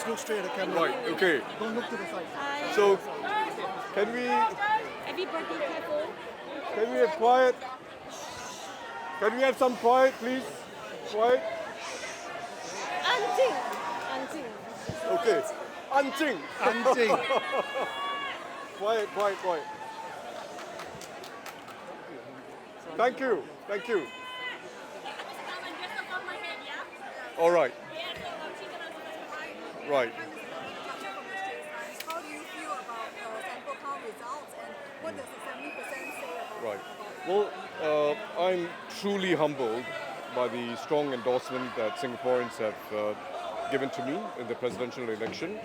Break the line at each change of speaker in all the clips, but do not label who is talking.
Just look straight at the camera.
Right, okay.
Don't look to the side.
So, can we
Everybody careful.
have quiet? Can we have some quiet, please? Quiet?
安静，安静。
Okay. Anjing.
Anjing.
Quiet. Thank you. All right. Right.
How do you feel about sample count results and what does the 70% say about?
Right. Well, I'm truly humbled by the strong endorsement that Singaporeans have given to me in the presidential election.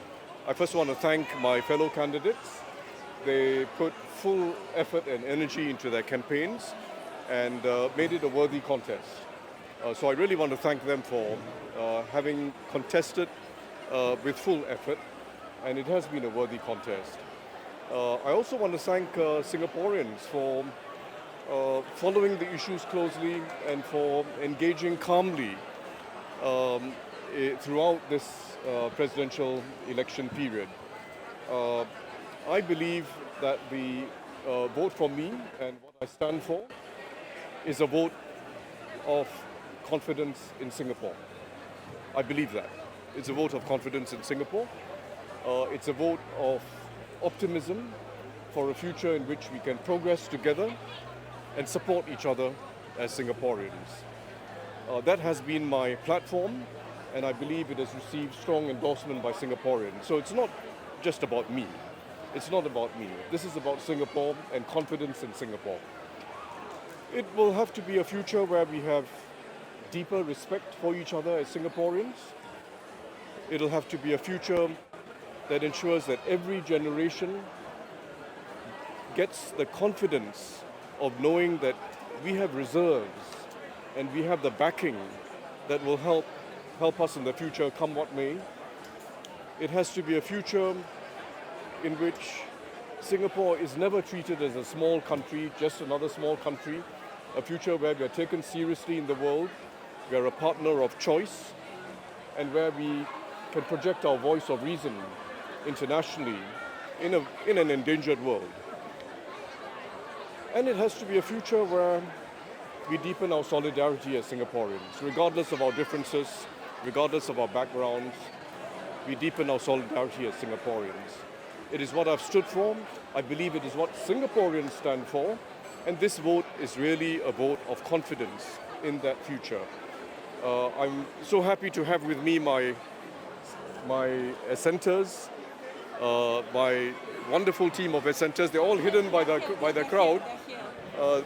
I first want to thank my fellow candidates. They put full effort and energy into their campaigns and made it a worthy contest. So I really want to thank them for having contested with full effort, and it has been a worthy contest. I also want to thank Singaporeans for following the issues closely and for engaging calmly throughout this presidential election period. I believe that the vote for me and what I stand for is a vote of confidence in Singapore. I believe that. It's a vote of confidence in Singapore. It's a vote of optimism for a future in which we can progress together and support each other as Singaporeans. That has been my platform, and I believe it has received strong endorsement by Singaporeans. So it's not just about me. It's not about me. This is about Singapore and confidence in Singapore. It will have to be a future where we have deeper respect for each other as Singaporeans. It'll have to be a future that ensures that every generation gets the confidence of knowing that we have reserves and we have the backing that will help us in the future, come what may. It has to be a future in which Singapore is never treated as a small country, just another small country, a future where we are taken seriously in the world, we are a partner of choice, and where we can project our voice of reason internationally in an endangered world. And it has to be a future where we deepen our solidarity as Singaporeans, regardless of our differences, regardless of our backgrounds. We deepen our solidarity as Singaporeans. It is what I've stood for. I believe it is what Singaporeans stand for. And this vote is really a vote of confidence in that future. I'm so happy to have with me my centers, my wonderful team of centers. They're all hidden by the crowd.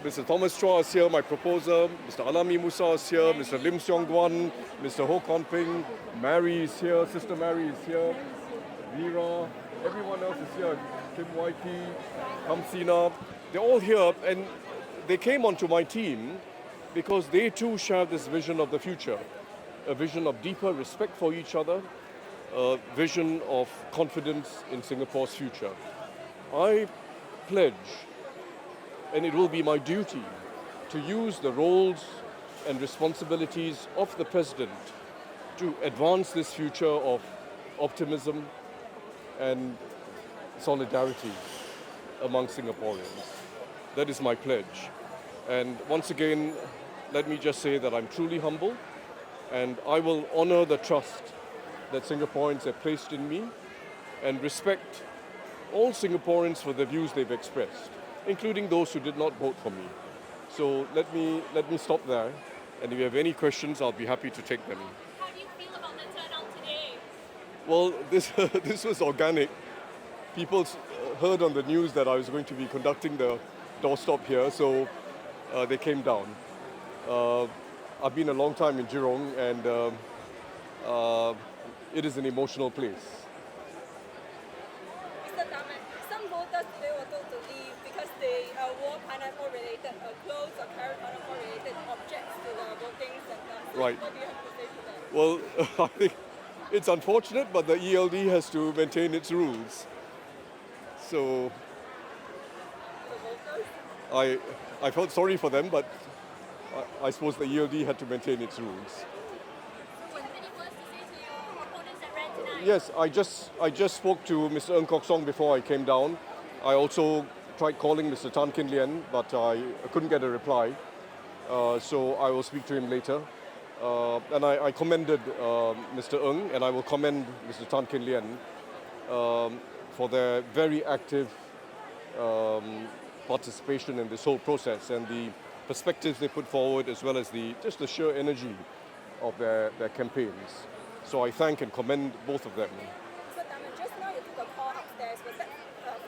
Mr. Thomas Chua is here, my proposer. Mr. Alami Musa is here. Mr. Lim Seong Guan, Mr. Ho Kon Ping, Mary is here, Sister Mary is here, Vera, everyone else is here. Kim Waiki, Kamsina, they're all here, and they came onto my team because they too share this vision of the future, a vision of deeper respect for each other, a vision of confidence in Singapore's future. I pledge, and it will be my duty, to use the roles and responsibilities of the President to advance this future of optimism and solidarity among Singaporeans. That is my pledge. And once again, let me just say that I'm truly humble, and I will honor the trust that Singaporeans have placed in me and respect all Singaporeans for the views they've expressed, including those who did not vote for me. So let me stop there, and if you have any questions, I'll be happy to take them.
How do you feel about the turnout today?
Well, this was organic. People heard on the news that I was going to be conducting the doorstop here, so they came down. I've been a long time in Jurong, and it is an emotional place.
Mr. Tharman, some voters today were told to leave because they wore pineapple-related clothes or carried pineapple-related objects to the voting center.
Right.
What do you have to say to that?
Well, I think it's unfortunate, but the ELD has to maintain its rules. So I felt sorry for them, but I suppose the ELD had to maintain its rules.
Any words to say to your opponents that ran tonight?
Yes, I just spoke to Mr. Ng Kok Song before I came down. I also tried calling Mr. Tan Kin Lian, but I couldn't get a reply. So I will speak to him later. And I commended Mr. Ng, and I will commend Mr. Tan Kin Lian for their very active participation in this whole process and the perspectives they put forward, as well as just the sheer energy of their campaigns. So I thank and commend both of them.
So Tharman, just now you took a call upstairs. Was that from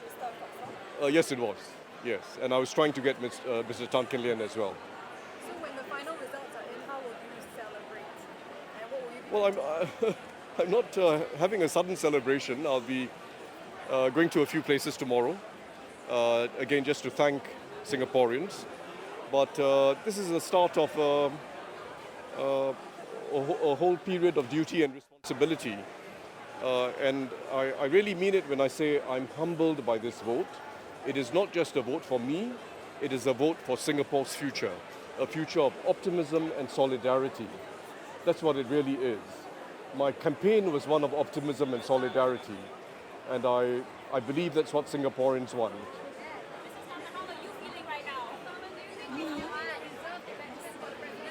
Mr. Kok Song?
Yes, it was. Yes, and I was trying to get Mr. Tan Kin Lian as well.
So when the final results are in, how will you celebrate? And what will you be
Well, I'm not having a sudden celebration. I'll be going to a few places tomorrow, again just to thank Singaporeans. But this is the start of a whole period of duty and responsibility. And I really mean it when I say I'm humbled by this vote. It is not just a vote for me, it is a vote for Singapore's future, a future of optimism and solidarity. That's what it really is. My campaign was one of optimism and solidarity, and I believe that's what Singaporeans want.
Mrs. Tharman, how are you feeling right now?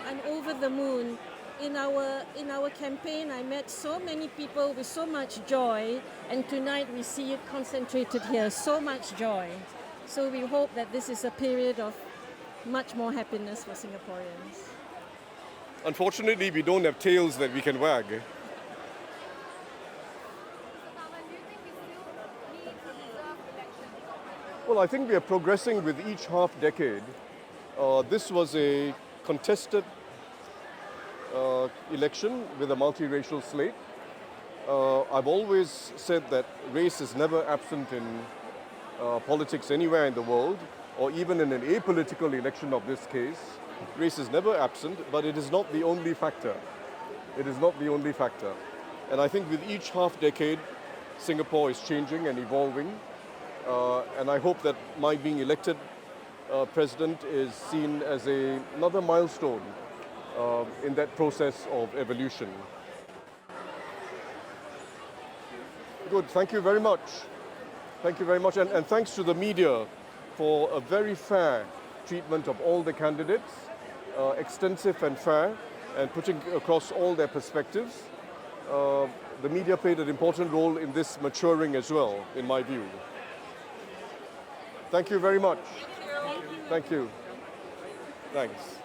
I'm over the moon. In our campaign, I met so many people with so much joy, and tonight we see it concentrated here. So much joy. So we hope that this is a period of much more happiness for Singaporeans.
Unfortunately, we don't have tails that we can wag. Well, I think we are progressing with each half decade. This was a contested election with a multiracial slate. I've always said that race is never absent in politics anywhere in the world, or even in an apolitical election of this case. Race is never absent, but it is not the only factor. It is not the only factor. And I think with each half decade, Singapore is changing and evolving. And I hope that my being elected president is seen as another milestone in that process of evolution. Good, thank you very much. Thank you very much, and thanks to the media for a very fair treatment of all the candidates, extensive and fair, and putting across all their perspectives. The media played an important role in this maturing as well, in my view. Thank you very much. Thank you. Thanks.